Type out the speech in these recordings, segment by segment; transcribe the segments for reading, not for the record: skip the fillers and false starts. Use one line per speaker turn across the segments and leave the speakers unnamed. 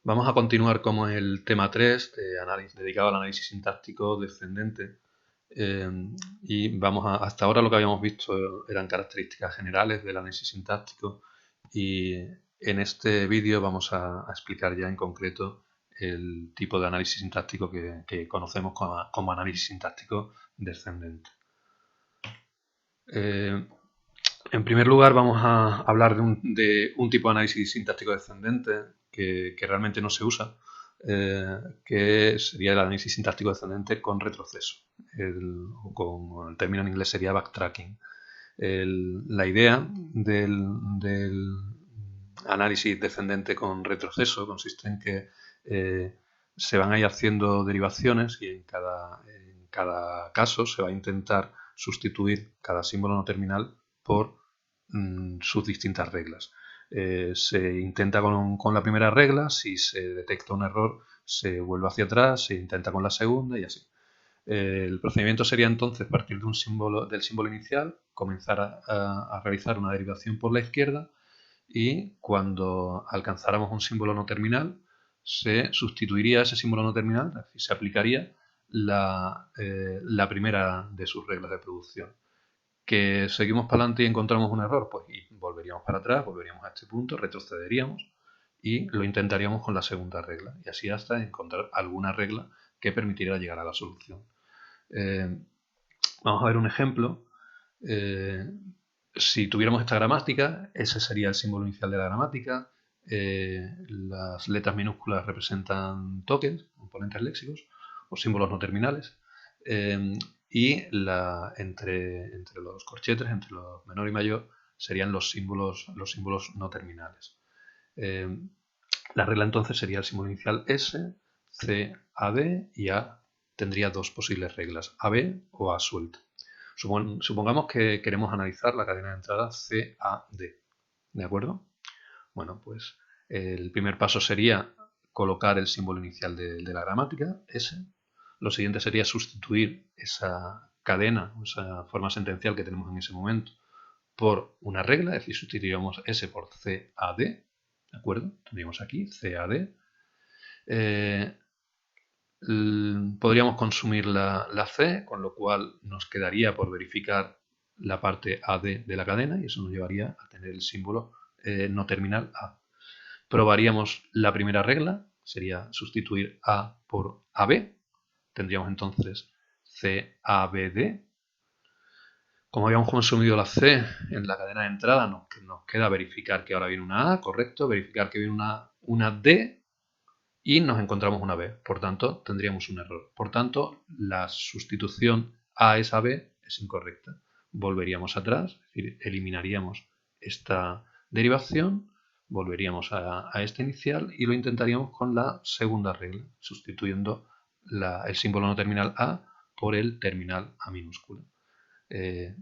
Vamos a continuar como el tema 3 dedicado al análisis sintáctico descendente. Y hasta ahora lo que habíamos visto eran características generales del análisis sintáctico, y en este vídeo vamos a explicar ya en concreto el tipo de análisis sintáctico que conocemos como análisis sintáctico descendente. En primer lugar, vamos a hablar de un tipo de análisis sintáctico descendente que realmente no se usa, que sería el análisis sintáctico descendente con retroceso. Como el término en inglés sería backtracking. La idea del análisis descendente con retroceso consiste en que se van a ir haciendo derivaciones y en cada caso se va a intentar sustituir cada símbolo no terminal por sus distintas reglas. Se intenta con la primera regla, si se detecta un error se vuelve hacia atrás, se intenta con la segunda y así. El procedimiento sería entonces partir del símbolo inicial, comenzar a realizar una derivación por la izquierda, y cuando alcanzáramos un símbolo no terminal se sustituiría ese símbolo no terminal, es decir, se aplicaría la primera de sus reglas de producción. Que seguimos para adelante y encontramos un error, pues y volveríamos para atrás, volveríamos a este punto, retrocederíamos y lo intentaríamos con la segunda regla, y así hasta encontrar alguna regla que permitiera llegar a la solución. Vamos a ver un ejemplo. Si tuviéramos esta gramática, ese sería el símbolo inicial de la gramática. Las letras minúsculas representan tokens, componentes léxicos o símbolos no terminales. Y entre los corchetes, entre los menor y mayor, serían los símbolos no terminales. La regla entonces sería el símbolo inicial S, C, AD, y A tendría dos posibles reglas, AB o A suelta. Supongamos que queremos analizar la cadena de entrada CAD, ¿de acuerdo? Bueno, pues el primer paso sería colocar el símbolo inicial de la gramática, S. Lo siguiente sería sustituir esa cadena, esa forma sentencial que tenemos en ese momento, por una regla, es decir, sustituiríamos S por CAD, ¿de acuerdo? Tendríamos aquí CAD. Podríamos consumir la C, con lo cual nos quedaría por verificar la parte AD de la cadena, y eso nos llevaría a tener el símbolo no terminal A. Probaríamos la primera regla, sería sustituir A por AB. Tendríamos entonces CABD. Como habíamos consumido la C en la cadena de entrada, nos queda verificar que ahora viene una A, correcto, verificar que viene una D, y nos encontramos una B. Por tanto, tendríamos un error. Por tanto, la sustitución A esa B es incorrecta. Volveríamos atrás, es decir, eliminaríamos esta derivación, volveríamos a esta inicial y lo intentaríamos con la segunda regla, sustituyendo el símbolo no terminal A por el terminal A minúscula.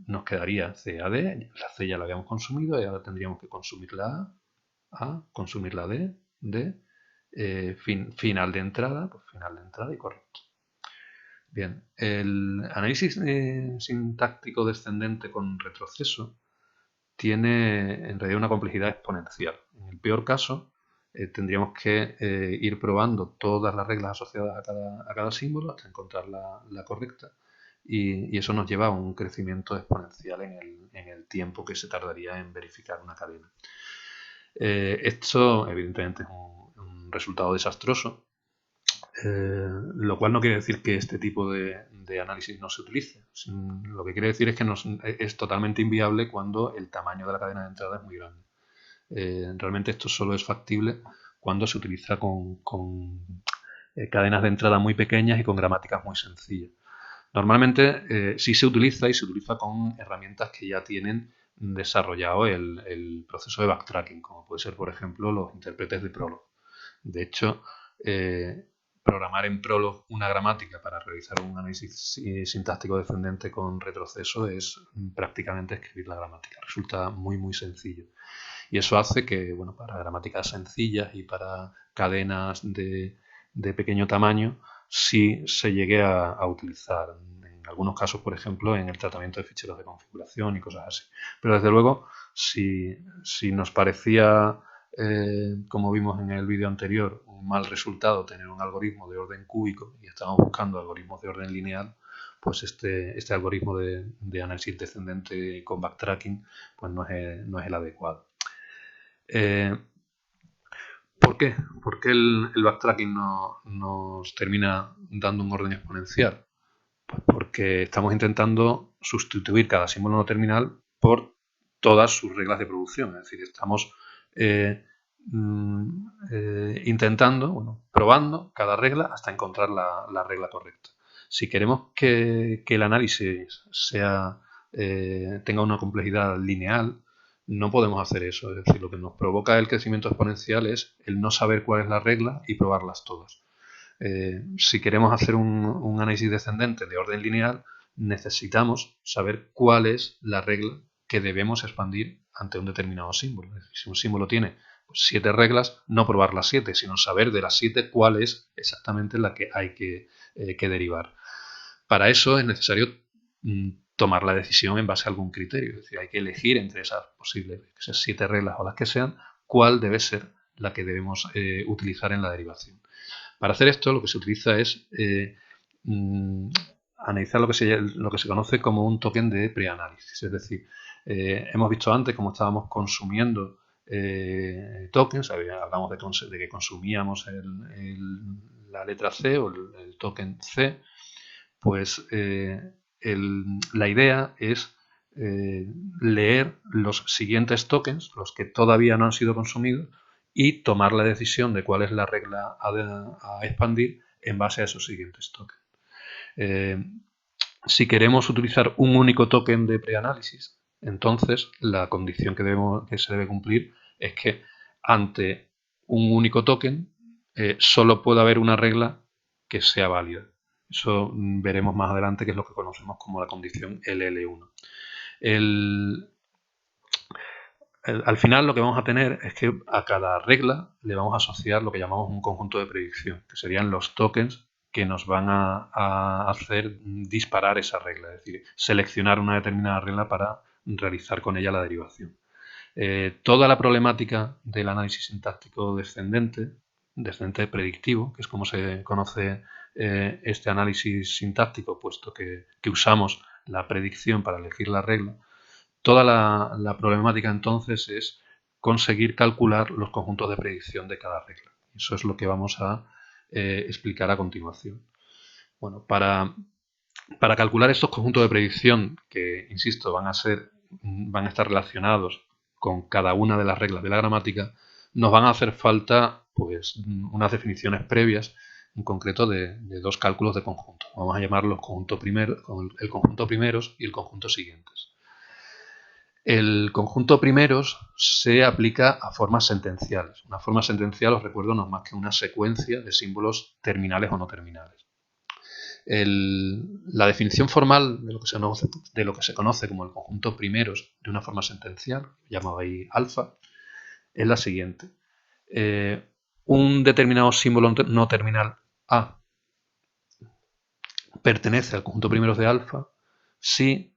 Nos quedaría CAD, la C ya la habíamos consumido y ahora tendríamos que consumir la A, consumir la D, final de entrada, pues final de entrada y correcto. Bien, el análisis sintáctico descendente con retroceso tiene en realidad una complejidad exponencial. En el peor caso, tendríamos que ir probando todas las reglas asociadas a cada símbolo hasta encontrar la correcta, y eso nos lleva a un crecimiento exponencial en el tiempo que se tardaría en verificar una cadena. Esto evidentemente es un resultado desastroso, lo cual no quiere decir que este tipo de análisis no se utilice. Lo que quiere decir es que es totalmente inviable cuando el tamaño de la cadena de entrada es muy grande. Realmente esto solo es factible cuando se utiliza con cadenas de entrada muy pequeñas y con gramáticas muy sencillas. Normalmente sí se utiliza, y se utiliza con herramientas que ya tienen desarrollado el proceso de backtracking, como puede ser, por ejemplo, los intérpretes de Prolog. De hecho, programar en Prolog una gramática para realizar un análisis sintáctico descendente con retroceso es prácticamente escribir la gramática. Resulta muy, muy sencillo. Y eso hace que, bueno, para gramáticas sencillas y para cadenas de pequeño tamaño, sí se llegue a utilizar. En algunos casos, por ejemplo, en el tratamiento de ficheros de configuración y cosas así. Pero desde luego, si nos parecía como vimos en el vídeo anterior, un mal resultado tener un algoritmo de orden cúbico y estamos buscando algoritmos de orden lineal, pues este algoritmo de análisis descendente con backtracking pues no es el adecuado. ¿Por qué? ¿Por qué el backtracking nos termina dando un orden exponencial? Pues porque estamos intentando sustituir cada símbolo no terminal por todas sus reglas de producción. Es decir, estamos intentando, probando cada regla hasta encontrar la regla correcta. Si queremos que el análisis tenga una complejidad lineal, no podemos hacer eso. Es decir, lo que nos provoca el crecimiento exponencial es el no saber cuál es la regla y probarlas todas. Si queremos hacer un análisis descendente de orden lineal, necesitamos saber cuál es la regla que debemos expandir ante un determinado símbolo. Es decir, si un símbolo tiene 7 reglas, no probar las 7, sino saber de las 7 cuál es exactamente la que hay que derivar. Para eso es necesario tomar la decisión en base a algún criterio. Es decir, hay que elegir entre esas posibles 7 reglas o las que sean, cuál debe ser la que debemos utilizar en la derivación. Para hacer esto, lo que se utiliza es analizar lo que se conoce como un token de preanálisis. Es decir, hemos visto antes cómo estábamos consumiendo tokens, hablamos de que consumíamos la letra C o el token C, pues la idea es leer los siguientes tokens, los que todavía no han sido consumidos, y tomar la decisión de cuál es la regla a expandir en base a esos siguientes tokens. Si queremos utilizar un único token de preanálisis, entonces la condición que se debe cumplir es que ante un único token solo puede haber una regla que sea válida. Eso veremos más adelante, que es lo que conocemos como la condición LL1. Al final lo que vamos a tener es que a cada regla le vamos a asociar lo que llamamos un conjunto de predicción, que serían los tokens que nos van a hacer disparar esa regla, es decir, seleccionar una determinada regla para realizar con ella la derivación. Toda la problemática del análisis sintáctico descendente predictivo, que es como se conoce este análisis sintáctico, puesto que usamos la predicción para elegir la regla, toda la problemática entonces es conseguir calcular los conjuntos de predicción de cada regla. Eso es lo que vamos a explicar a continuación. Bueno, para calcular estos conjuntos de predicción, que insisto van a estar relacionados con cada una de las reglas de la gramática, nos van a hacer falta pues unas definiciones previas, en concreto de dos cálculos de conjuntos. Vamos a llamarlos el conjunto primeros y el conjunto siguientes. El conjunto primeros se aplica a formas sentenciales. Una forma sentencial, os recuerdo, no es más que una secuencia de símbolos terminales o no terminales. La definición formal de lo que se conoce como el conjunto primeros de una forma sentencial, llamado ahí alfa, es la siguiente. Un determinado símbolo no terminal A pertenece al conjunto primeros de alfa si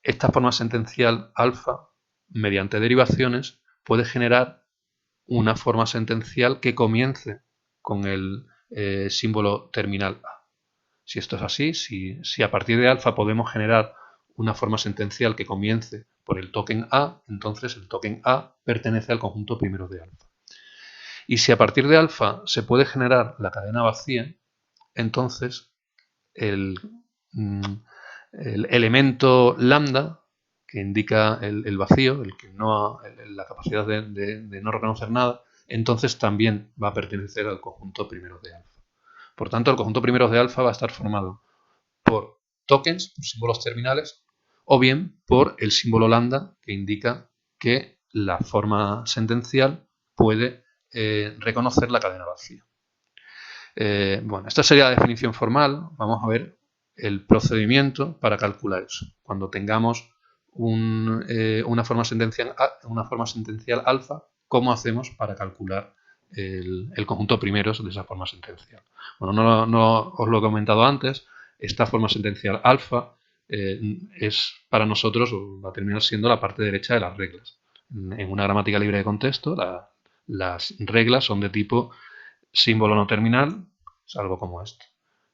esta forma sentencial alfa, mediante derivaciones, puede generar una forma sentencial que comience con el símbolo terminal A. Si esto es así, si a partir de alfa podemos generar una forma sentencial que comience por el token A, entonces el token A pertenece al conjunto primero de alfa. Y si a partir de alfa se puede generar la cadena vacía, entonces el elemento lambda, que indica el vacío, la capacidad de no reconocer nada, entonces también va a pertenecer al conjunto primeros de alfa. Por tanto, el conjunto primeros de alfa va a estar formado por tokens, símbolos terminales, o bien por el símbolo lambda, que indica que la forma sentencial puede reconocer la cadena vacía. Bueno, esta sería la definición formal. Vamos a ver el procedimiento para calcular eso. Cuando tengamos una forma sentencial alfa, ¿cómo hacemos para calcular el conjunto primeros de esa forma sentencial? Bueno, no os lo he comentado antes. Esta forma sentencial alfa es para nosotros, va a terminar siendo la parte derecha de las reglas. En una gramática libre de contexto, Las reglas son de tipo símbolo no terminal, es algo como esto.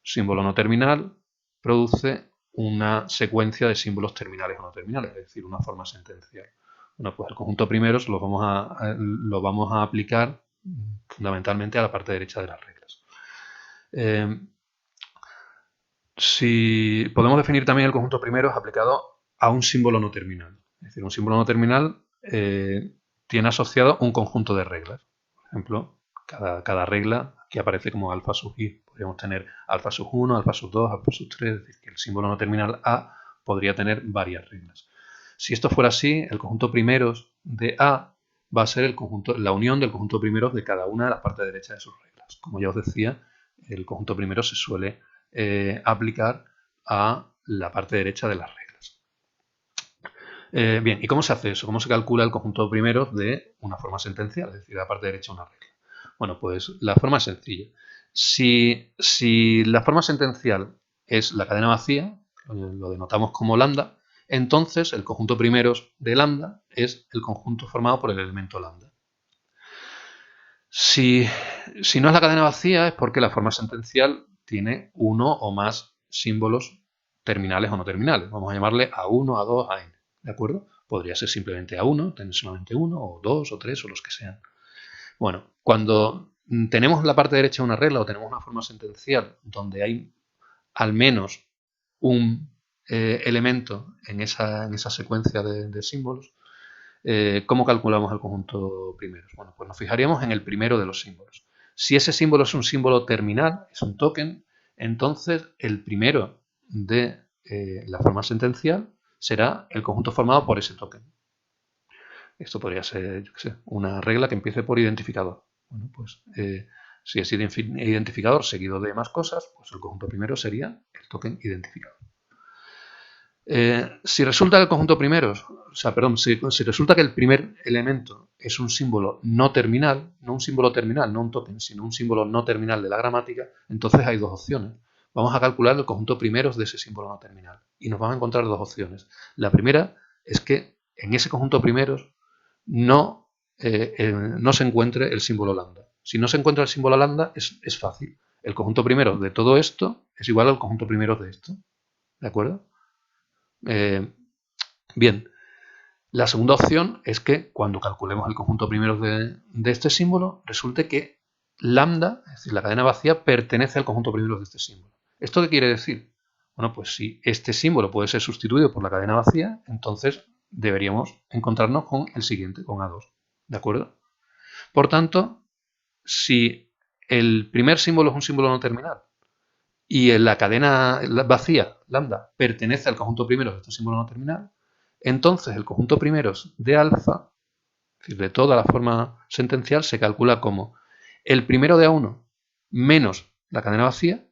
Símbolo no terminal produce una secuencia de símbolos terminales o no terminales, es decir, una forma sentencial. Bueno, pues el conjunto primeros lo vamos a aplicar fundamentalmente a la parte derecha de las reglas. Si podemos definir también el conjunto primeros aplicado a un símbolo no terminal. Es decir, un símbolo no terminal tiene asociado un conjunto de reglas. Por ejemplo, cada regla que aparece como alfa sub i. Podríamos tener alfa sub 1, alfa sub 2, alfa sub 3, es decir, que el símbolo no terminal A podría tener varias reglas. Si esto fuera así, el conjunto primeros de A va a ser la unión del conjunto primeros de cada una de las partes derechas de sus reglas. Como ya os decía, el conjunto primero se suele aplicar a la parte derecha de las reglas. Bien, ¿y cómo se hace eso? ¿Cómo se calcula el conjunto primeros de una forma sentencial? Es decir, de la parte derecha una regla. Bueno, pues la forma es sencilla. Si la forma sentencial es la cadena vacía, lo denotamos como lambda, entonces el conjunto primeros de lambda es el conjunto formado por el elemento lambda. Si no es la cadena vacía es porque la forma sentencial tiene uno o más símbolos terminales o no terminales. Vamos a llamarle A1, A2, AN. ¿De acuerdo? Podría ser simplemente A1, tener solamente uno, o 2, o 3, o los que sean. Bueno, cuando tenemos la parte derecha de una regla o tenemos una forma sentencial donde hay al menos un elemento en esa secuencia de símbolos, ¿cómo calculamos el conjunto primeros? Bueno, pues nos fijaríamos en el primero de los símbolos. Si ese símbolo es un símbolo terminal, es un token, entonces el primero de la forma sentencial será el conjunto formado por ese token. Esto podría ser, yo qué sé, una regla que empiece por identificador. Bueno, pues si es identificador seguido de más cosas, pues el conjunto primero sería el token identificador. Si resulta que el conjunto primeros, si resulta que el primer elemento es un símbolo no terminal, no un símbolo terminal, no un token, sino un símbolo no terminal de la gramática, entonces hay dos opciones. Vamos a calcular el conjunto primeros de ese símbolo no terminal y nos vamos a encontrar dos opciones. La primera es que en ese conjunto primeros no se encuentre el símbolo lambda. Si no se encuentra el símbolo lambda, es fácil. El conjunto primero de todo esto es igual al conjunto primero de esto. ¿De acuerdo? Bien, la segunda opción es que cuando calculemos el conjunto primero de este símbolo, resulte que lambda, es decir, la cadena vacía, pertenece al conjunto primero de este símbolo. ¿Esto qué quiere decir? Bueno, pues si este símbolo puede ser sustituido por la cadena vacía, entonces deberíamos encontrarnos con el siguiente, con A2. ¿De acuerdo? Por tanto, si el primer símbolo es un símbolo no terminal y la cadena vacía, lambda, pertenece al conjunto primero de este símbolo no terminal, entonces el conjunto primeros de alfa, es decir, de toda la forma sentencial, se calcula como el primero de A1 menos la cadena vacía,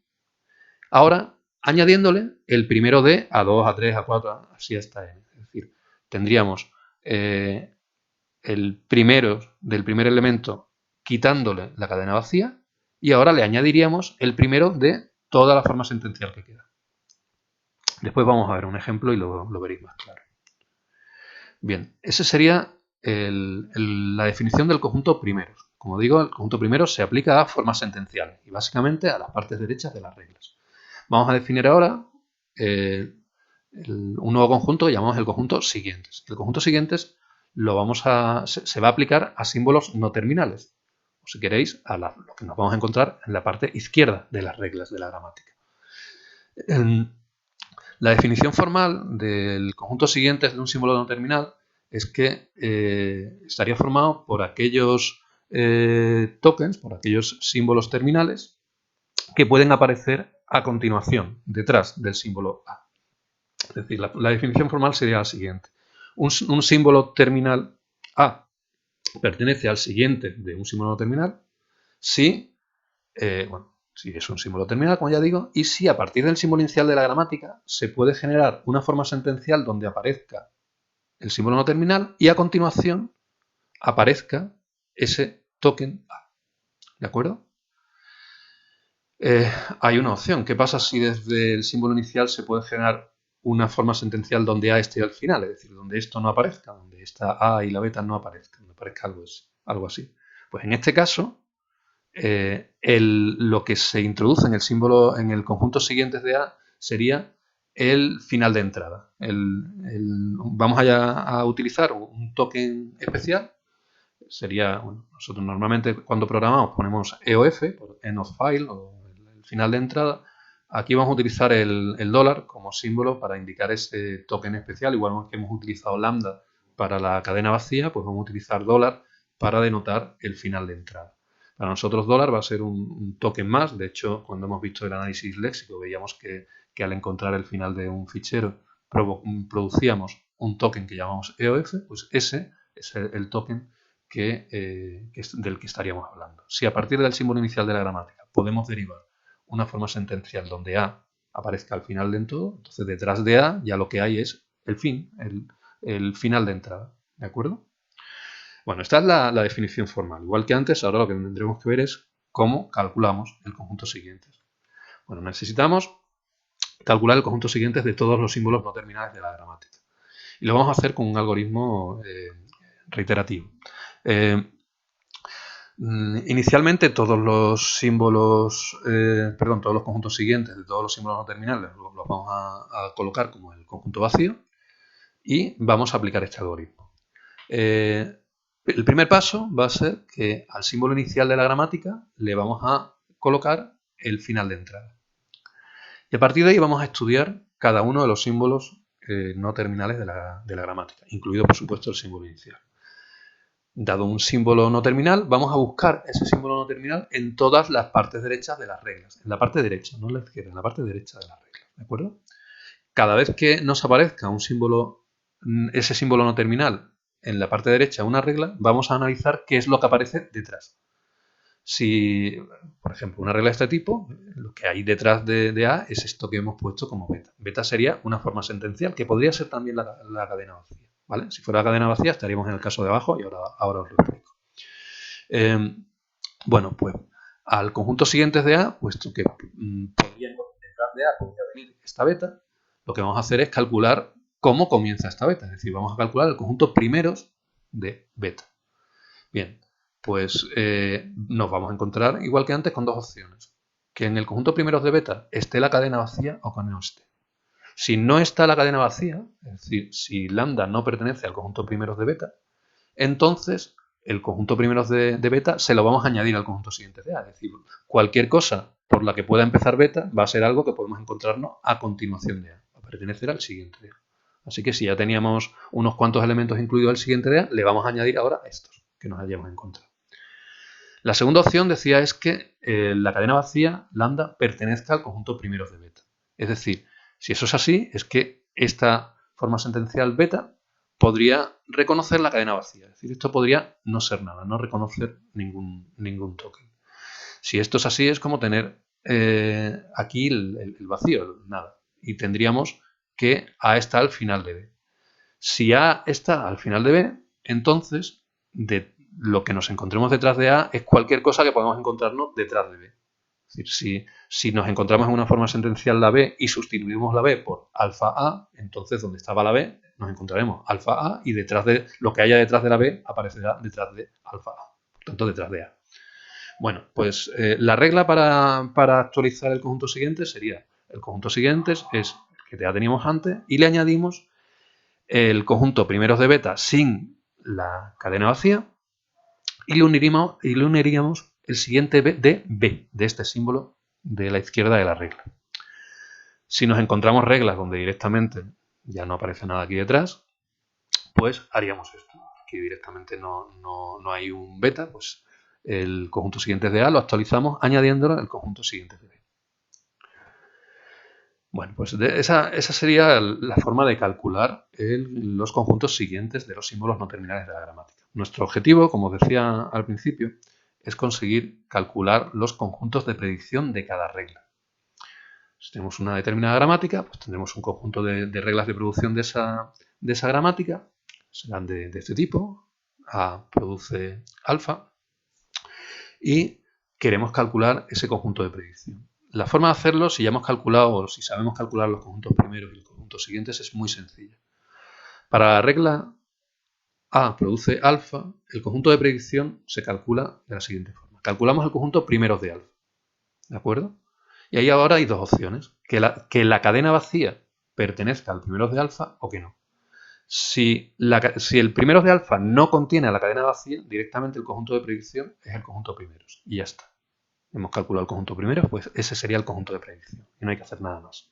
ahora añadiéndole el primero de A2, A3, A4, así hasta N. Es decir, tendríamos el primero del primer elemento quitándole la cadena vacía y ahora le añadiríamos el primero de toda la forma sentencial que queda. Después vamos a ver un ejemplo y lo veréis más claro. Bien, esa sería la definición del conjunto primeros. Como digo, el conjunto primeros se aplica a formas sentenciales y básicamente a las partes derechas de las reglas. Vamos a definir ahora un nuevo conjunto que llamamos el conjunto siguientes. El conjunto siguientes se va a aplicar a símbolos no terminales, o si queréis, a lo que nos vamos a encontrar en la parte izquierda de las reglas de la gramática. La definición formal del conjunto siguientes de un símbolo no terminal es que estaría formado por aquellos tokens, por aquellos símbolos terminales que pueden aparecer a continuación, detrás del símbolo A. Es decir, la definición formal sería la siguiente. Un símbolo terminal A pertenece al siguiente de un símbolo no terminal si es un símbolo terminal, como ya digo, y si a partir del símbolo inicial de la gramática se puede generar una forma sentencial donde aparezca el símbolo no terminal y a continuación aparezca ese token A. ¿De acuerdo? Hay una opción. ¿Qué pasa si desde el símbolo inicial se puede generar una forma sentencial donde A esté al final? Es decir, donde esto no aparezca, donde esta A y la beta no aparezcan, donde aparezca algo así. Pues en este caso, lo que se introduce en el símbolo, en el conjunto siguientes de A, sería el final de entrada. Vamos a utilizar un token especial. Sería, bueno, nosotros normalmente cuando programamos ponemos EOF, por end of file, o el final de entrada. Aquí vamos a utilizar el dólar como símbolo para indicar ese token especial. Igual que hemos utilizado lambda para la cadena vacía, pues vamos a utilizar dólar para denotar el final de entrada. Para nosotros dólar va a ser un token más. De hecho, cuando hemos visto el análisis léxico, veíamos que al encontrar el final de un fichero producíamos un token que llamamos EOF, pues ese es el token del que estaríamos hablando. Si a partir del símbolo inicial de la gramática podemos derivar una forma sentencial donde A aparezca al final del todo, entonces detrás de A ya lo que hay es el fin, el final de entrada. ¿De acuerdo? Bueno, esta es la definición formal. Igual que antes, ahora lo que tendremos que ver es cómo calculamos el conjunto siguientes. Bueno, necesitamos calcular el conjunto siguientes de todos los símbolos no terminales de la gramática. Y lo vamos a hacer con un algoritmo reiterativo. Inicialmente todos los símbolos, todos los conjuntos siguientes de todos los símbolos no terminales los vamos a colocar como el conjunto vacío y vamos a aplicar este algoritmo. El primer paso va a ser que al símbolo inicial de la gramática le vamos a colocar el final de entrada. Y a partir de ahí vamos a estudiar cada uno de los símbolos no terminales de la gramática, incluido por supuesto el símbolo inicial. Dado un símbolo no terminal, vamos a buscar ese símbolo no terminal en todas las partes derechas de las reglas. En la parte derecha, no en la izquierda, en la parte derecha de las reglas. ¿De acuerdo? Cada vez que nos aparezca un símbolo, ese símbolo no terminal en la parte derecha de una regla, vamos a analizar qué es lo que aparece detrás. Si, por ejemplo, una regla de este tipo, lo que hay detrás de A es esto que hemos puesto como beta. Beta sería una forma sentencial, que podría ser también la cadena vacía. ¿Vale? Si fuera la cadena vacía estaríamos en el caso de abajo y ahora os lo explico. Bueno, pues al conjunto siguientes de A, puesto que detrás de A podría venir esta beta, lo que vamos a hacer es calcular cómo comienza esta beta. Es decir, vamos a calcular el conjunto primeros de beta. Bien, pues nos vamos a encontrar, igual que antes, con dos opciones. Que en el conjunto primeros de beta esté la cadena vacía o que no esté. Si no está la cadena vacía, es decir, si lambda no pertenece al conjunto primeros de beta, entonces el conjunto primeros de beta se lo vamos a añadir al conjunto siguiente de A. Es decir, cualquier cosa por la que pueda empezar beta va a ser algo que podemos encontrarnos a continuación de A, va a pertenecer al siguiente de A. Así que si ya teníamos unos cuantos elementos incluidos al siguiente de A, le vamos a añadir ahora estos que nos hayamos encontrado. La segunda opción decía es que la cadena vacía, lambda, pertenezca al conjunto primeros de beta. Es decir, si eso es así, es que esta forma sentencial beta podría reconocer la cadena vacía. Es decir, esto podría no ser nada, no reconocer ningún token. Si esto es así, es como tener aquí el vacío, el nada. Y tendríamos que A está al final de B. Si A está al final de B, entonces de lo que nos encontremos detrás de A es cualquier cosa que podamos encontrarnos detrás de B. Es decir, si nos encontramos en una forma sentencial la B y sustituimos la B por alfa A, entonces donde estaba la B nos encontraremos alfa A y detrás de lo que haya detrás de la B aparecerá detrás de alfa A, por tanto detrás de A. Bueno, pues la regla para actualizar el conjunto siguiente sería el conjunto siguiente es el que ya teníamos antes y le añadimos el conjunto primeros de beta sin la cadena vacía y le uniríamos el siguiente de B, de este símbolo de la izquierda de la regla. Si nos encontramos reglas donde directamente ya no aparece nada aquí detrás, pues haríamos esto. Aquí directamente no hay un beta, pues el conjunto siguiente de A lo actualizamos añadiéndolo al conjunto siguiente de B. Bueno, pues esa sería la forma de calcular los conjuntos siguientes de los símbolos no terminales de la gramática. Nuestro objetivo, como os decía al principio, es conseguir calcular los conjuntos de predicción de cada regla. Si tenemos una determinada gramática, pues tendremos un conjunto de reglas de producción de esa gramática. Serán de este tipo. A produce alfa. Y queremos calcular ese conjunto de predicción. La forma de hacerlo, si ya hemos calculado o si sabemos calcular los conjuntos primeros y los conjuntos siguientes, es muy sencilla. Para la regla A produce alfa, el conjunto de predicción se calcula de la siguiente forma. Calculamos el conjunto primeros de alfa, ¿de acuerdo? Y ahí ahora hay dos opciones, que la cadena vacía pertenezca al primeros de alfa o que no. Si el primeros de alfa no contiene a la cadena vacía, directamente el conjunto de predicción es el conjunto primeros. Y ya está. Hemos calculado el conjunto primeros, pues ese sería el conjunto de predicción. Y no hay que hacer nada más.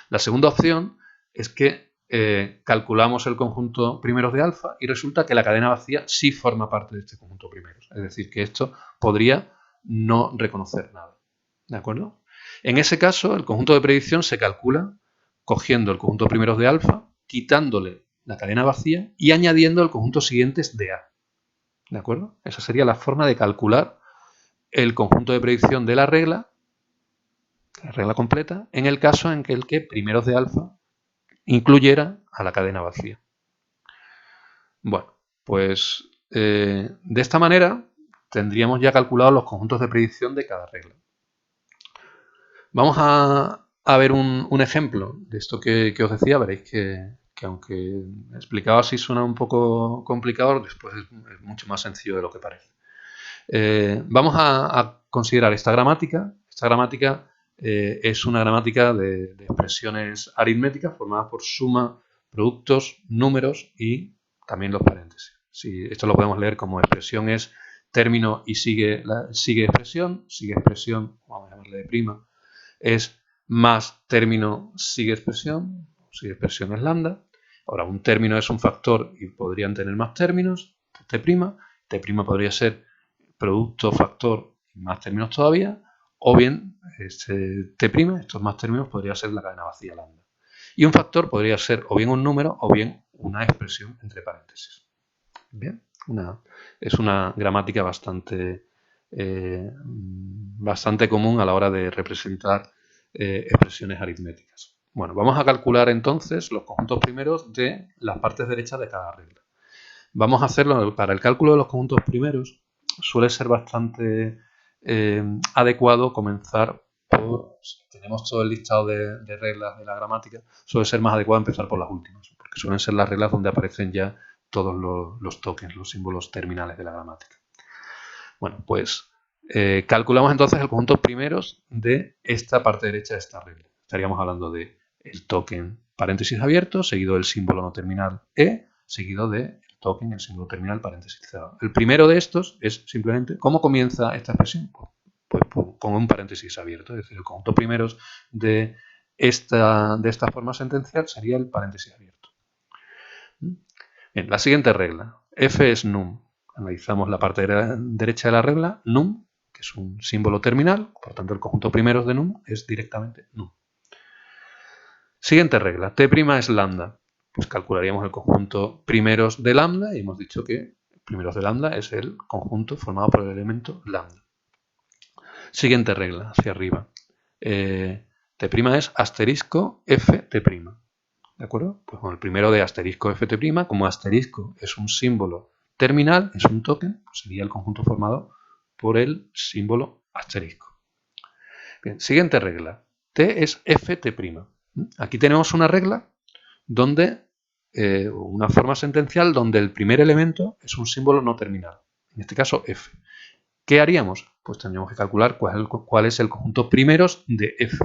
La segunda opción es que calculamos el conjunto primeros de alfa y resulta que la cadena vacía sí forma parte de este conjunto primeros. Es decir, que esto podría no reconocer nada. ¿De acuerdo? En ese caso, el conjunto de predicción se calcula cogiendo el conjunto primeros de alfa, quitándole la cadena vacía y añadiendo el conjunto siguientes de A. ¿De acuerdo? Esa sería la forma de calcular el conjunto de predicción de la regla completa, en el caso en que el que primeros de alfa incluyera a la cadena vacía. Bueno, pues de esta manera tendríamos ya calculados los conjuntos de predicción de cada regla. Vamos a ver un ejemplo de esto que os decía. Veréis que aunque explicado así suena un poco complicado, después es mucho más sencillo de lo que parece. Vamos a considerar esta gramática. Esta gramática es una gramática de expresiones aritméticas formadas por suma, productos, números y también los paréntesis. Esto lo podemos leer como expresión es término y sigue expresión, vamos a llamarle de prima, es más término sigue expresión es lambda. Ahora, un término es un factor y podrían tener más términos, t', t' podría ser producto, factor y más términos todavía, o bien t', estos más términos podría ser la cadena vacía lambda. Y un factor podría ser o bien un número o bien una expresión entre paréntesis. Bien, es una gramática bastante común a la hora de representar expresiones aritméticas. Bueno, vamos a calcular entonces los conjuntos primeros de las partes derechas de cada regla. Vamos a hacerlo para el cálculo de los conjuntos primeros. Suele ser bastante adecuado comenzar por, si tenemos todo el listado de reglas de la gramática, suele ser más adecuado empezar por las últimas, porque suelen ser las reglas donde aparecen ya todos los tokens, los símbolos terminales de la gramática. Bueno, pues calculamos entonces el conjunto primeros de esta parte derecha de esta regla. Estaríamos hablando de el token paréntesis abierto, seguido del símbolo no terminal E, seguido del token, el símbolo terminal paréntesis cerrado. El primero de estos es simplemente, ¿cómo comienza esta expresión? Pues con un paréntesis abierto, es decir, el conjunto primeros de esta forma sentencial sería el paréntesis abierto. Bien, la siguiente regla, f es num. Analizamos la parte derecha de la regla, num, que es un símbolo terminal, por tanto el conjunto primeros de num es directamente num. Siguiente regla, t' es lambda. Pues calcularíamos el conjunto primeros de lambda y hemos dicho que primeros de lambda es el conjunto formado por el elemento lambda. Siguiente regla, hacia arriba. T' es asterisco ft'. ¿De acuerdo? Pues con el primero de asterisco ft', como asterisco es un símbolo terminal, es un token, pues sería el conjunto formado por el símbolo asterisco. Bien, siguiente regla. T es ft'. Aquí tenemos una regla donde, una forma sentencial donde el primer elemento es un símbolo no terminal. En este caso, f. ¿Qué haríamos? Pues tendríamos que calcular cuál es el conjunto primeros de f.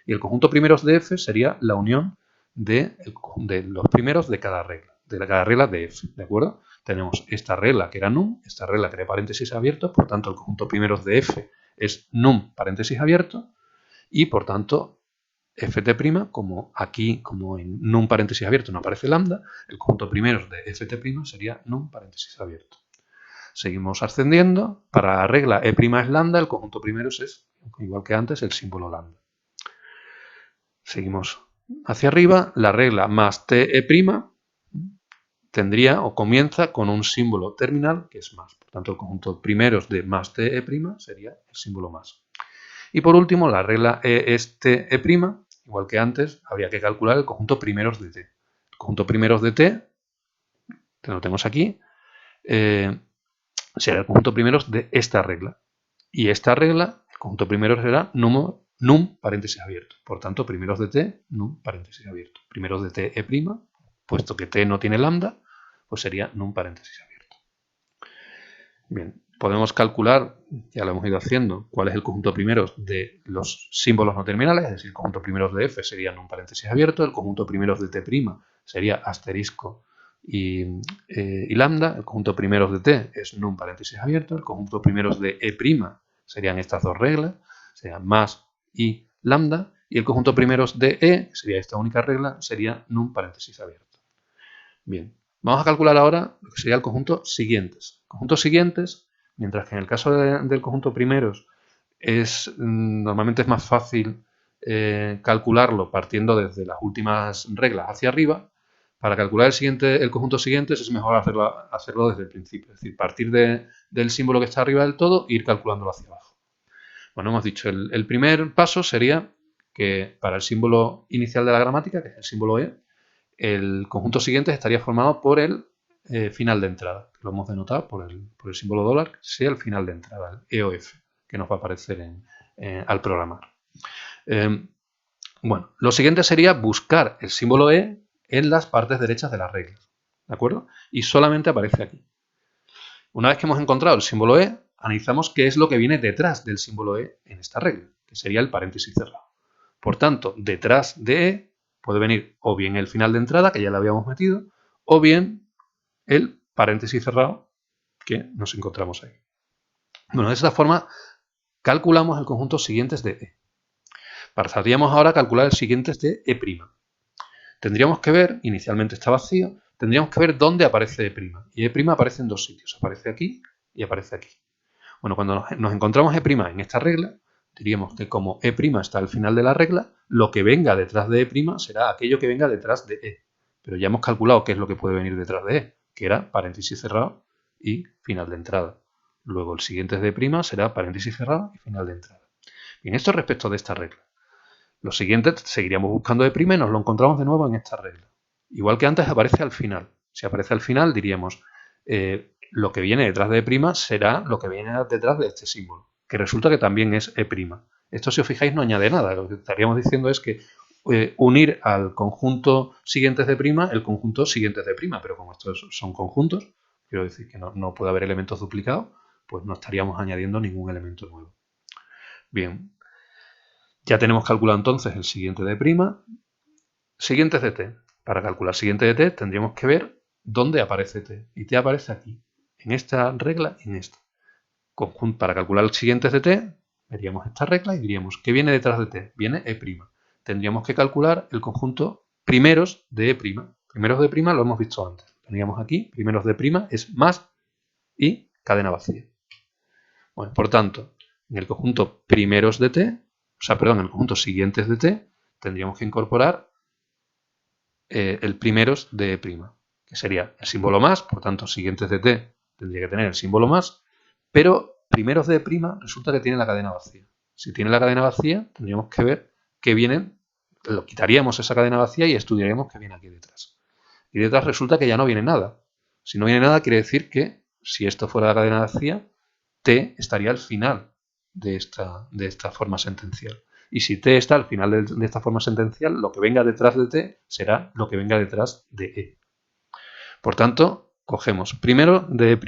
Y el conjunto primeros de f sería la unión de los primeros de cada regla de f. ¿De acuerdo? Tenemos esta regla que era num, esta regla que era paréntesis abierto, por tanto el conjunto primeros de f es num paréntesis abierto y por tanto ft', como aquí, como en num paréntesis abierto no aparece lambda, el conjunto primeros de ft' sería num paréntesis abierto. Seguimos ascendiendo. Para la regla e' es lambda, el conjunto primeros es, igual que antes, el símbolo lambda. Seguimos hacia arriba. La regla más te' tendría o comienza con un símbolo terminal que es más. Por tanto, el conjunto primeros de más te' sería el símbolo más. Y por último, la regla e es te', igual que antes, habría que calcular el conjunto primeros de t. El conjunto primeros de t, que lo tenemos aquí, será el conjunto primeros de esta regla. Y esta regla, el conjunto primeros será num paréntesis abierto. Por tanto, primeros de t, num paréntesis abierto. Primeros de t', puesto que t no tiene lambda, pues sería num paréntesis abierto. Bien, podemos calcular, ya lo hemos ido haciendo, cuál es el conjunto primeros de los símbolos no terminales, es decir, el conjunto primeros de f sería num paréntesis abierto, el conjunto primeros de t' sería asterisco y lambda, el conjunto primeros de t es num paréntesis abierto, el conjunto primeros de e' serían estas dos reglas, serían más y lambda, y el conjunto primeros de e, que sería esta única regla, sería num paréntesis abierto. Bien, vamos a calcular ahora lo que sería el conjunto siguientes. Conjuntos siguientes, mientras que en el caso del conjunto primeros normalmente es más fácil calcularlo partiendo desde las últimas reglas hacia arriba, para calcular el conjunto siguientes es mejor hacerlo desde el principio, es decir, partir del símbolo que está arriba del todo e ir calculándolo hacia abajo. Bueno, hemos dicho, el primer paso sería que para el símbolo inicial de la gramática, que es el símbolo E, el conjunto siguiente estaría formado por el final de entrada. Lo hemos denotado por el símbolo dólar, que sería el final de entrada, el EOF, que nos va a aparecer al programar. Bueno, lo siguiente sería buscar el símbolo E en las partes derechas de las reglas, ¿de acuerdo? Y solamente aparece aquí. Una vez que hemos encontrado el símbolo E, analizamos qué es lo que viene detrás del símbolo E en esta regla, que sería el paréntesis cerrado. Por tanto, detrás de E puede venir o bien el final de entrada, que ya lo habíamos metido, o bien el paréntesis cerrado que nos encontramos ahí. Bueno, de esta forma calculamos el conjunto siguientes de E. Pasaríamos ahora a calcular el siguientes de E'. Tendríamos que ver, inicialmente está vacío, tendríamos que ver dónde aparece E'. Y E' aparece en dos sitios, aparece aquí y aparece aquí. Bueno, cuando nos encontramos E' en esta regla, diríamos que como E' está al final de la regla, lo que venga detrás de E' será aquello que venga detrás de E. Pero ya hemos calculado qué es lo que puede venir detrás de E, que era paréntesis cerrado y final de entrada. Luego el siguiente de E' será paréntesis cerrado y final de entrada. Bien, esto respecto de esta regla. Lo siguiente, seguiríamos buscando E' y nos lo encontramos de nuevo en esta regla. Igual que antes aparece al final. Si aparece al final diríamos lo que viene detrás de E' será lo que viene detrás de este símbolo, que resulta que también es E'. Esto, si os fijáis, no añade nada. Lo que estaríamos diciendo es que unir al conjunto siguientes de prima el conjunto siguientes de prima, pero como estos son conjuntos, quiero decir que no puede haber elementos duplicados, pues no estaríamos añadiendo ningún elemento nuevo. Bien, ya tenemos calculado entonces el siguiente de prima, siguientes de t. Para calcular siguiente de t tendríamos que ver dónde aparece t, y t aparece aquí, en esta regla y en esta. Para calcular los siguientes de t, veríamos esta regla y diríamos que viene detrás de t, viene E'. Tendríamos que calcular el conjunto primeros de E'. Primeros de prima lo hemos visto antes. Teníamos aquí, primeros de prima es más y cadena vacía. Bueno, por tanto, en el conjunto primeros de t, en el conjunto siguientes de t, tendríamos que incorporar el primeros de E', que sería el símbolo más, por tanto, siguientes de t tendría que tener el símbolo más, pero primeros de E' resulta que tiene la cadena vacía. Si tiene la cadena vacía, tendríamos que ver qué vienen, lo quitaríamos esa cadena vacía y estudiaríamos qué viene aquí detrás. Y detrás resulta que ya no viene nada. Si no viene nada, quiere decir que si esto fuera la cadena vacía, t estaría al final de esta forma sentencial. Y si t está al final de esta forma sentencial, lo que venga detrás de t será lo que venga detrás de e. Por tanto, cogemos primero de e',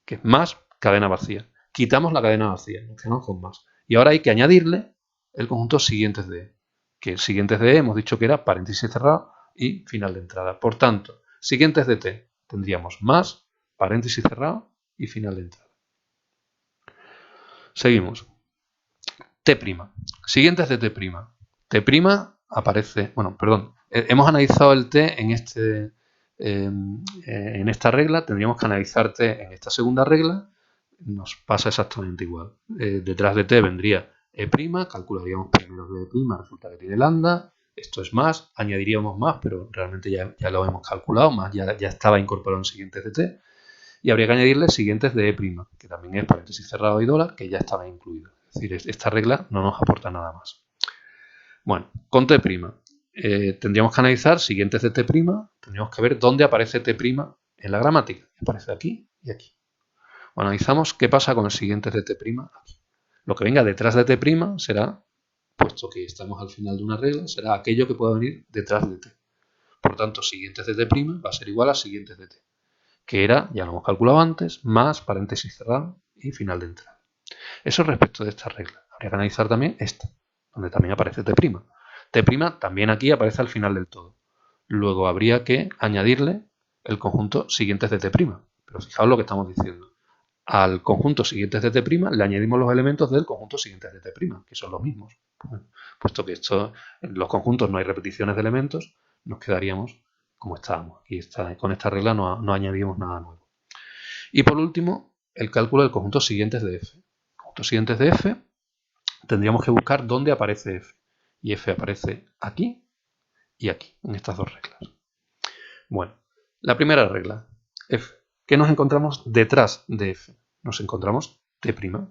que es más cadena vacía. Quitamos la cadena vacía, nos quedamos con más. Y ahora hay que añadirle el conjunto siguientes de e, que siguientes de e hemos dicho que era paréntesis cerrado y final de entrada. Por tanto, siguientes de t tendríamos más, paréntesis cerrado y final de entrada. Seguimos. T'. Siguientes de T'. T' aparece, hemos analizado el T en esta regla, tendríamos que analizar T en esta segunda regla, nos pasa exactamente igual. Detrás de T vendría E', calcularíamos primeros de E', resulta que tiene lambda, esto es más, añadiríamos más, pero realmente ya lo hemos calculado, más ya estaba incorporado en siguientes de T, y habría que añadirle siguientes de E', que también es paréntesis cerrado y dólar, que ya estaba incluido. Es decir, esta regla no nos aporta nada más. Bueno, con T', tendríamos que analizar siguientes de T', tendríamos que ver dónde aparece T' en la gramática. Aparece aquí y aquí. Bueno, analizamos qué pasa con el siguiente de T' aquí. Lo que venga detrás de T' será, puesto que estamos al final de una regla, será aquello que pueda venir detrás de T. por tanto siguientes de t' va a ser igual a siguientes de t, que era, ya lo hemos calculado antes, más paréntesis cerrado y final de entrada. Eso respecto de esta regla. Habría que analizar también esta, donde también aparece t'. T' también aquí aparece al final del todo. Luego habría que añadirle el conjunto siguientes de t'. Pero fijaos lo que estamos diciendo. Al conjunto siguientes de t' le añadimos los elementos del conjunto siguientes de t', que son los mismos. Puesto que en los conjuntos no hay repeticiones de elementos, nos quedaríamos como estábamos. Aquí con esta regla no añadimos nada nuevo. Y por último, el cálculo del conjunto siguientes de f. Conjuntos siguientes de f, tendríamos que buscar dónde aparece f. Y f aparece aquí y aquí, en estas dos reglas. Bueno, la primera regla, f. ¿Qué nos encontramos detrás de f? Nos encontramos t'. ¿De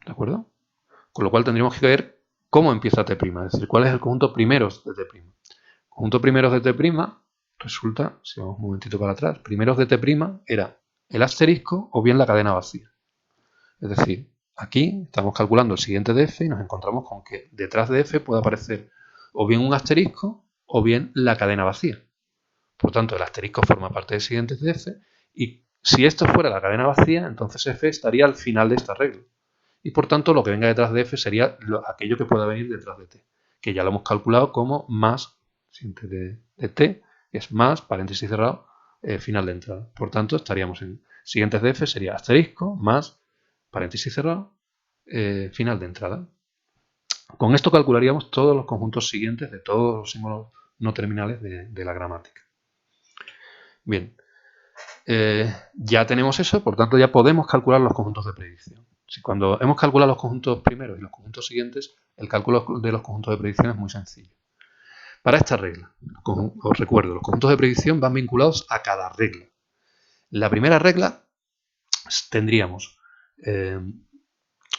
acuerdo? Con lo cual tendríamos que ver cómo empieza t', es decir, cuál es el conjunto primeros de t'. El conjunto primeros de t' resulta, si vamos un momentito para atrás, primeros de t' era el asterisco o bien la cadena vacía. Es decir, aquí estamos calculando el siguiente de f y nos encontramos con que detrás de f puede aparecer o bien un asterisco o bien la cadena vacía. Por tanto, el asterisco forma parte del siguiente de f y si esto fuera la cadena vacía, entonces f estaría al final de esta regla. Y por tanto, lo que venga detrás de f sería aquello que pueda venir detrás de t, que ya lo hemos calculado como más, siguiente de t, es más, paréntesis cerrado, final de entrada. Por tanto, estaríamos en siguientes de f sería asterisco más, paréntesis cerrado, final de entrada. Con esto calcularíamos todos los conjuntos siguientes de todos los símbolos no terminales de la gramática. Bien, ya tenemos eso, por tanto ya podemos calcular los conjuntos de predicción. Si cuando hemos calculado los conjuntos primeros y los conjuntos siguientes, el cálculo de los conjuntos de predicción es muy sencillo. Para esta regla, os recuerdo, los conjuntos de predicción van vinculados a cada regla. La primera regla tendríamos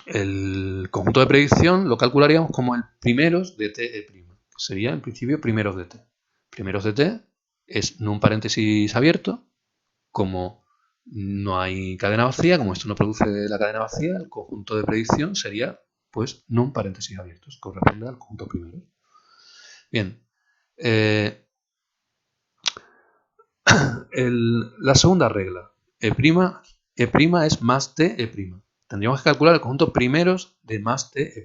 el conjunto de predicción, lo calcularíamos como el primeros de t', que sería en principio primeros de t. Primeros de t es num paréntesis abierto, como no hay cadena vacía, como esto no produce la cadena vacía, el conjunto de predicción sería pues num paréntesis abiertos, corresponde al conjunto primero. Bien, la segunda regla, e' es más t'. Tendríamos que calcular el conjunto primeros de más t'. El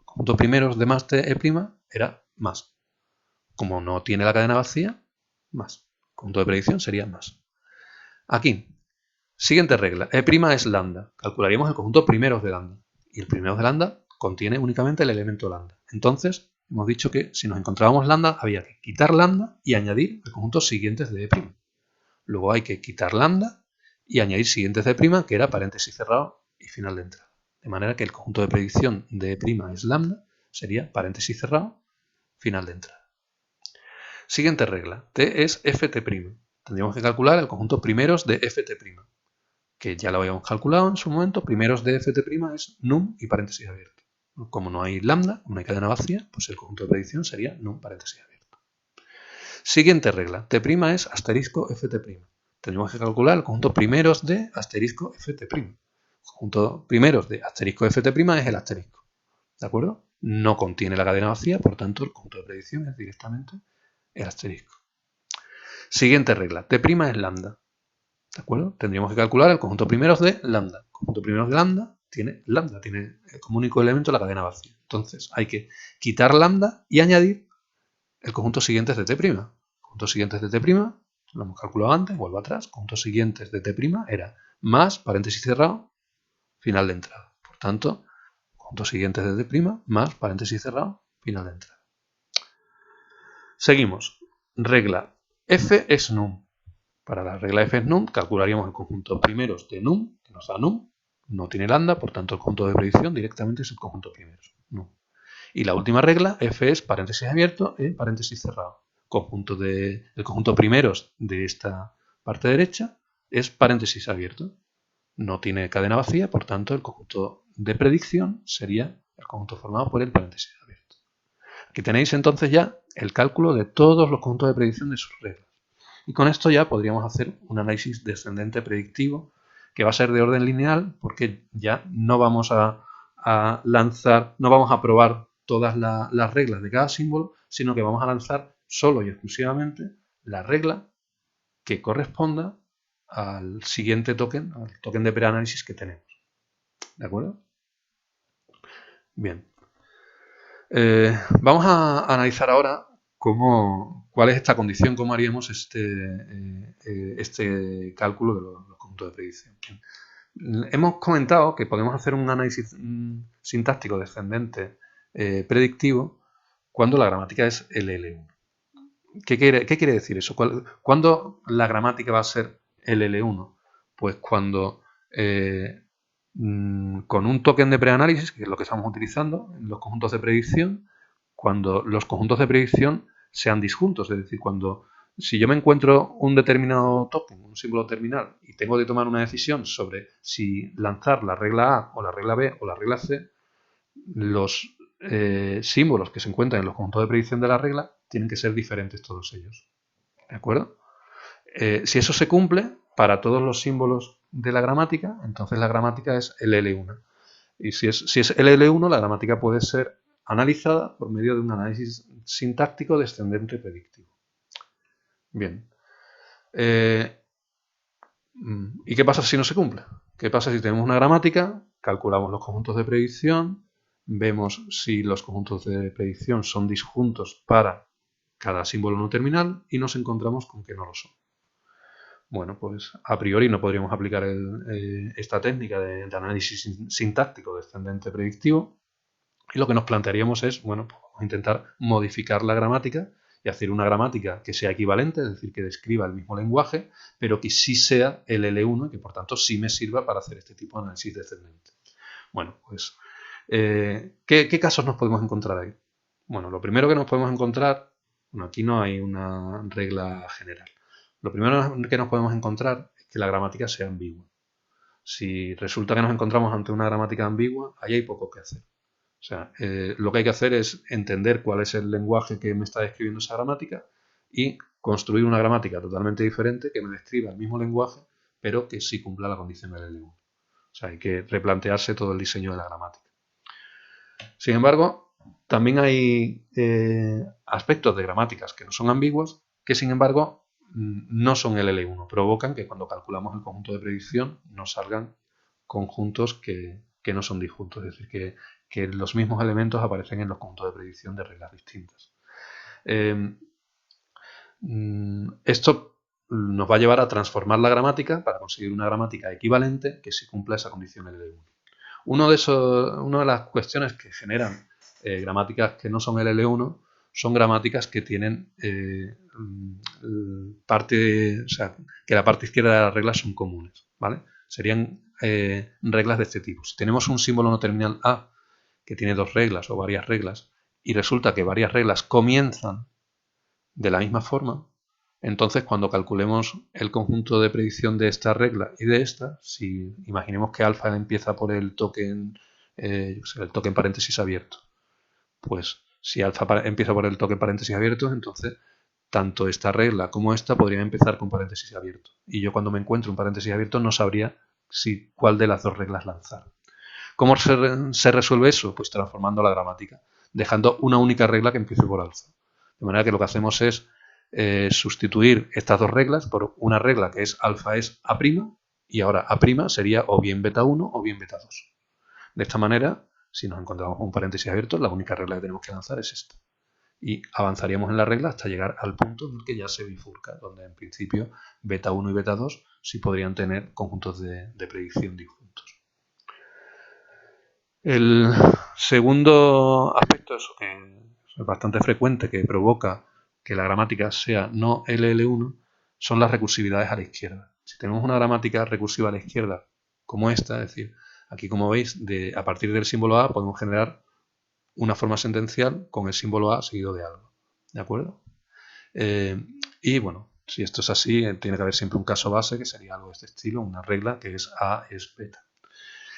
conjunto primeros de más t' era más. Como no tiene la cadena vacía, más. El conjunto de predicción sería más. Aquí, siguiente regla, e' es lambda. Calcularíamos el conjunto primeros de lambda. Y el primeros de lambda contiene únicamente el elemento lambda. Entonces, hemos dicho que si nos encontrábamos lambda, había que quitar lambda y añadir el conjunto siguientes de e'. Luego hay que quitar lambda y añadir siguientes de e', que era paréntesis cerrado y final de entrada. De manera que el conjunto de predicción de e' es lambda, sería paréntesis cerrado, final de entrada. Siguiente regla, t es ft'. Tendríamos que calcular el conjunto primeros de ft', que ya lo habíamos calculado en su momento. Primeros de ft' es num y paréntesis abierto. Como no hay lambda, no hay cadena vacía, pues el conjunto de predicción sería num paréntesis abierto. Siguiente regla, t' es asterisco ft'. Tendríamos que calcular el conjunto primeros de asterisco ft'. El conjunto primeros de asterisco ft' es el asterisco. ¿De acuerdo? No contiene la cadena vacía, por tanto el conjunto de predicción es directamente el asterisco. Siguiente regla, t' es lambda. ¿De acuerdo? Tendríamos que calcular el conjunto primeros de lambda. El conjunto primeros de lambda tiene como único elemento la cadena vacía. Entonces hay que quitar lambda y añadir el conjunto siguientes de t'. Conjuntos siguientes de t', lo hemos calculado antes, vuelvo atrás, conjuntos siguientes de t' era más, paréntesis cerrado, final de entrada. Por tanto, conjuntos siguientes de t' más, paréntesis cerrado, final de entrada. Seguimos. Regla f es num. Para la regla f es num, calcularíamos el conjunto primeros de num, que nos da num, no tiene lambda, por tanto el conjunto de predicción directamente es el conjunto primeros, num. Y la última regla, f es paréntesis abierto y paréntesis cerrado. El conjunto primeros de esta parte derecha es paréntesis abierto. No tiene cadena vacía, por tanto el conjunto de predicción sería el conjunto formado por el paréntesis abierto. Aquí tenéis entonces ya el cálculo de todos los conjuntos de predicción de sus reglas. Y con esto ya podríamos hacer un análisis descendente predictivo que va a ser de orden lineal porque ya no vamos a probar todas las reglas de cada símbolo, sino que vamos a lanzar solo y exclusivamente la regla que corresponda al siguiente token, al token de preanálisis que tenemos. ¿De acuerdo? Bien. Vamos a analizar ahora cuál es esta condición, cómo haríamos este cálculo de los conjuntos de predicción. Hemos comentado que podemos hacer un análisis sintáctico descendente predictivo cuando la gramática es LL1. ¿Qué quiere decir eso? ¿Cuándo la gramática va a ser LL1? Pues cuando con un token de preanálisis, que es lo que estamos utilizando en los conjuntos de predicción, cuando los conjuntos de predicción sean disjuntos, es decir, si yo me encuentro un determinado token, un símbolo terminal, y tengo que tomar una decisión sobre si lanzar la regla A o la regla B o la regla C, los símbolos que se encuentran en los conjuntos de predicción de la regla tienen que ser diferentes todos ellos. ¿De acuerdo? Si eso se cumple para todos los símbolos de la gramática, entonces la gramática es LL1. Y si es LL1, la gramática puede ser analizada por medio de un análisis sintáctico descendente predictivo. Bien. ¿Y qué pasa si no se cumple? ¿Qué pasa si tenemos una gramática? Calculamos los conjuntos de predicción, vemos si los conjuntos de predicción son disjuntos para cada símbolo no terminal y nos encontramos con que no lo son. Bueno, pues a priori no podríamos aplicar esta técnica de análisis sintáctico descendente predictivo, y lo que nos plantearíamos es, bueno, pues vamos a intentar modificar la gramática y hacer una gramática que sea equivalente, es decir, que describa el mismo lenguaje, pero que sí sea el L1 y que por tanto sí me sirva para hacer este tipo de análisis descendente. Bueno, pues, ¿qué casos nos podemos encontrar ahí? Bueno, lo primero que nos podemos encontrar, bueno, aquí no hay una regla general. Lo primero que nos podemos encontrar es que la gramática sea ambigua. Si resulta que nos encontramos ante una gramática ambigua, ahí hay poco que hacer. O sea, lo que hay que hacer es entender cuál es el lenguaje que me está describiendo esa gramática y construir una gramática totalmente diferente que me describa el mismo lenguaje, pero que sí cumpla la condición del L1. O sea, hay que replantearse todo el diseño de la gramática. Sin embargo, también hay aspectos de gramáticas que no son ambiguas, que sin embargo no son el L1. Provocan que cuando calculamos el conjunto de predicción nos salgan conjuntos que no son disjuntos, es decir, que los mismos elementos aparecen en los conjuntos de predicción de reglas distintas. Esto nos va a llevar a transformar la gramática para conseguir una gramática equivalente que sí cumpla esa condición L1. Una de las cuestiones que generan gramáticas que no son LL1 son gramáticas que tienen o sea, que la parte izquierda de las reglas son comunes, ¿vale? Serían reglas de este tipo. Si tenemos un símbolo no terminal A que tiene dos reglas o varias reglas y resulta que varias reglas comienzan de la misma forma, entonces cuando calculemos el conjunto de predicción de esta regla y de esta, si imaginemos que alfa empieza por el token paréntesis abierto, pues si alfa empieza por el token paréntesis abierto, entonces tanto esta regla como esta podrían empezar con paréntesis abierto. Y yo cuando me encuentro un paréntesis abierto no sabría cuál de las dos reglas lanzar. ¿Cómo se resuelve eso? Pues transformando la gramática, dejando una única regla que empiece por alfa. De manera que lo que hacemos es sustituir estas dos reglas por una regla que es alfa es A', y ahora A' sería o bien beta 1 o bien beta 2. De esta manera, si nos encontramos con un paréntesis abierto, la única regla que tenemos que lanzar es esta. Y avanzaríamos en la regla hasta llegar al punto en el que ya se bifurca, donde en principio beta 1 y beta 2 sí podrían tener conjuntos de predicción disjuntos. El segundo aspecto, eso que es bastante frecuente, que provoca que la gramática sea no LL1, son las recursividades a la izquierda. Si tenemos una gramática recursiva a la izquierda, como esta, es decir, aquí como veis, a partir del símbolo A podemos generar una forma sentencial con el símbolo A seguido de algo. ¿De acuerdo? Y bueno, si esto es así, tiene que haber siempre un caso base, que sería algo de este estilo, una regla que es A es beta.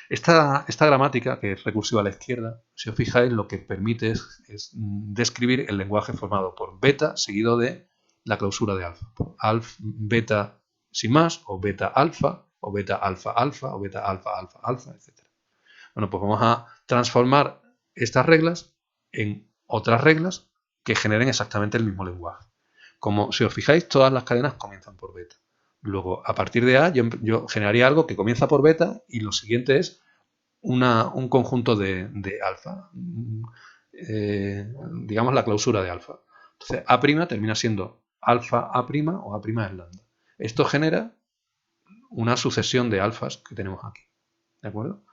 Esta gramática, que es recursiva a la izquierda, si os fijáis, lo que permite es describir el lenguaje formado por beta seguido de la clausura de alfa. Beta sin más, o beta alfa, o beta alfa alfa, o beta alfa alfa alfa, etc. Bueno, pues vamos a transformar estas reglas en otras reglas que generen exactamente el mismo lenguaje. Como si os fijáis, todas las cadenas comienzan por beta. Luego, a partir de A, yo generaría algo que comienza por beta y lo siguiente es un conjunto de alfa. Digamos la clausura de alfa. Entonces, A' termina siendo alfa A' o A' es lambda. Esto genera una sucesión de alfas que tenemos aquí. ¿De acuerdo?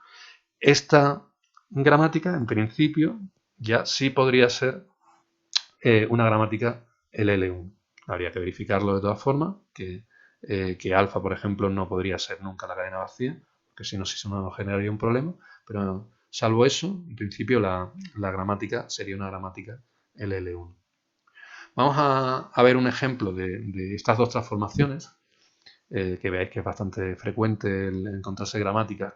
Esta gramática, en principio, ya sí podría ser una gramática LL1. Habría que verificarlo de todas formas, que alfa, por ejemplo, no podría ser nunca la cadena vacía, porque si no, sí nos generaría un problema. Pero salvo eso, en principio la gramática sería una gramática LL1. Vamos a ver un ejemplo de estas dos transformaciones, que veáis que es bastante frecuente el encontrarse gramáticas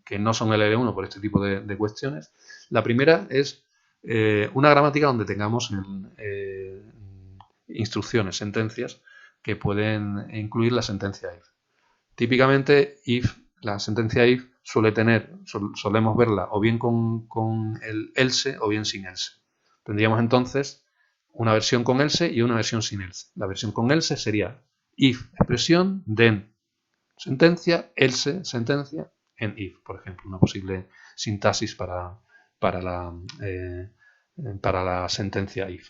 que no son LL1 por este tipo de cuestiones. La primera es una gramática donde tengamos instrucciones, sentencias, que pueden incluir la sentencia if. Típicamente, la sentencia if solemos verla o bien con el else o bien sin else. Tendríamos entonces una versión con else y una versión sin else. La versión con else sería if expresión, then sentencia, else sentencia, en if, por ejemplo, una posible sintaxis para la sentencia if.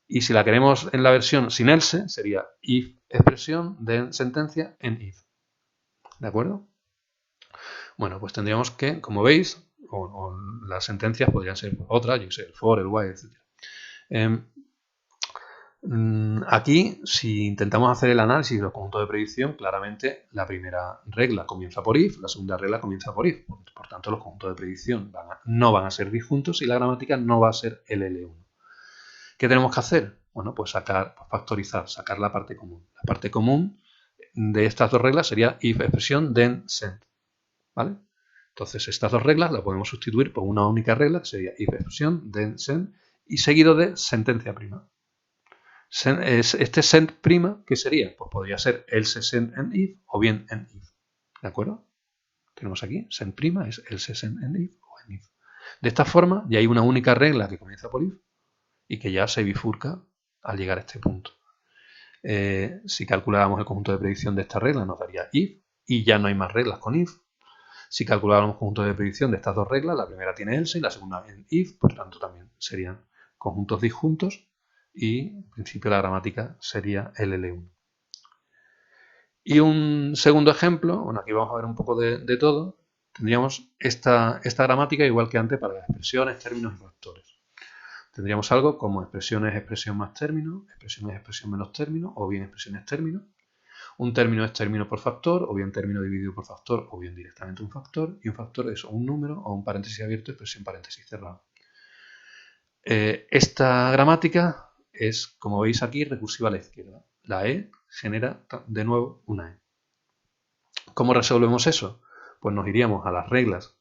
Y si la queremos en la versión sin else, sería if expresión, then sentencia, en if. ¿De acuerdo? Bueno, pues tendríamos que, como veis, o las sentencias podrían ser otras, yo sé, el for, el while, etc. Aquí, si intentamos hacer el análisis de los conjuntos de predicción, claramente la primera regla comienza por if, la segunda regla comienza por if. Por tanto, los conjuntos de predicción no van a ser disjuntos y la gramática no va a ser LL1. ¿Qué tenemos que hacer? Bueno, pues factorizar, sacar la parte común. La parte común de estas dos reglas sería if expresión, then send. ¿Vale? Entonces, estas dos reglas las podemos sustituir por una única regla que sería if expresión, then send y seguido de sentencia prima. Este send prima, ¿qué sería? Pues podría ser else send en if o bien en if. ¿De acuerdo? Tenemos aquí, send prima es else send en if o en if. De esta forma, ya hay una única regla que comienza por if y que ya se bifurca al llegar a este punto. Si calculáramos el conjunto de predicción de esta regla, nos daría if y ya no hay más reglas con if. Si calculáramos el conjunto de predicción de estas dos reglas, la primera tiene else y la segunda en if, por tanto también serían conjuntos disjuntos y en principio la gramática sería LL1. Y un segundo ejemplo, bueno, aquí vamos a ver un poco de todo, tendríamos esta gramática igual que antes para las expresiones, términos y factores. Tendríamos algo como expresiones, expresión más término, expresiones, expresión menos término, o bien expresiones término. Un término es término por factor, o bien término dividido por factor, o bien directamente un factor. Y un factor es un número o un paréntesis abierto, expresión paréntesis cerrado. Esta gramática es, como veis aquí, recursiva a la izquierda. La E genera de nuevo una E. ¿Cómo resolvemos eso? Pues nos iríamos a las reglas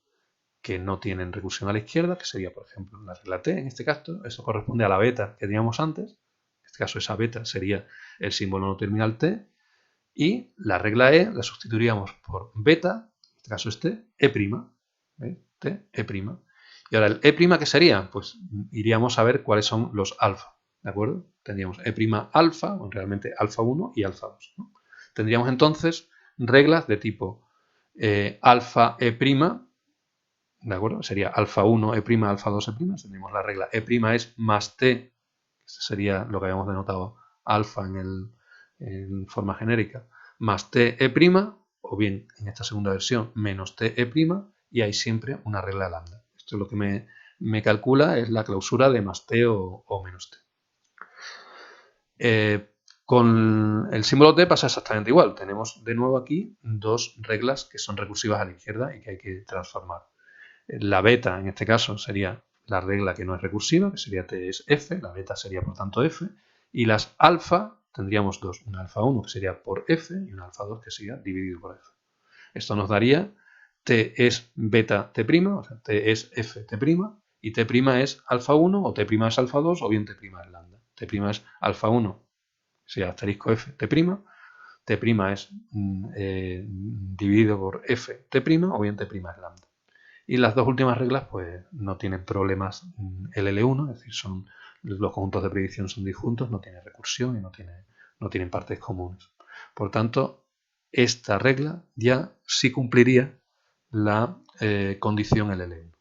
que no tienen recursión a la izquierda, que sería, por ejemplo, la regla T, en este caso. Eso corresponde a la beta que teníamos antes. En este caso, esa beta sería el símbolo no terminal T. Y la regla E la sustituiríamos por beta, en este caso es T, E'. ¿Veis? T, E'. Y ahora el E', ¿qué sería? Pues iríamos a ver cuáles son los alfa, ¿de acuerdo? Tendríamos E' alfa, o realmente alfa 1 y alfa 2. ¿no? Tendríamos entonces reglas de tipo alfa E', ¿de acuerdo? Sería alfa 1 E', alfa 2 E'. Tendríamos la regla E' es más T, que sería lo que habíamos denotado alfa en forma genérica, más T' o bien en esta segunda versión menos T' y hay siempre una regla lambda. Esto es lo que me calcula, es la clausura de más T o menos T. Con el símbolo T pasa exactamente igual. Tenemos de nuevo aquí dos reglas que son recursivas a la izquierda y que hay que transformar. La beta, en este caso, sería la regla que no es recursiva, que sería T es F, la beta sería por tanto F, y las alfa tendríamos dos, una alfa 1 que sería por F y una alfa 2 que sería dividido por F. Esto nos daría T es beta T', o sea, T es F T', y T' es alfa 1 o T' es alfa 2 o bien T' es lambda. T' es alfa 1, sería asterisco F T', T' es dividido por F T' o bien T' es lambda. Y las dos últimas reglas pues no tienen problemas LL1, es decir, son los conjuntos de predicción son disjuntos, no tiene recursión y no tienen partes comunes. Por tanto, esta regla ya sí cumpliría la condición LLM.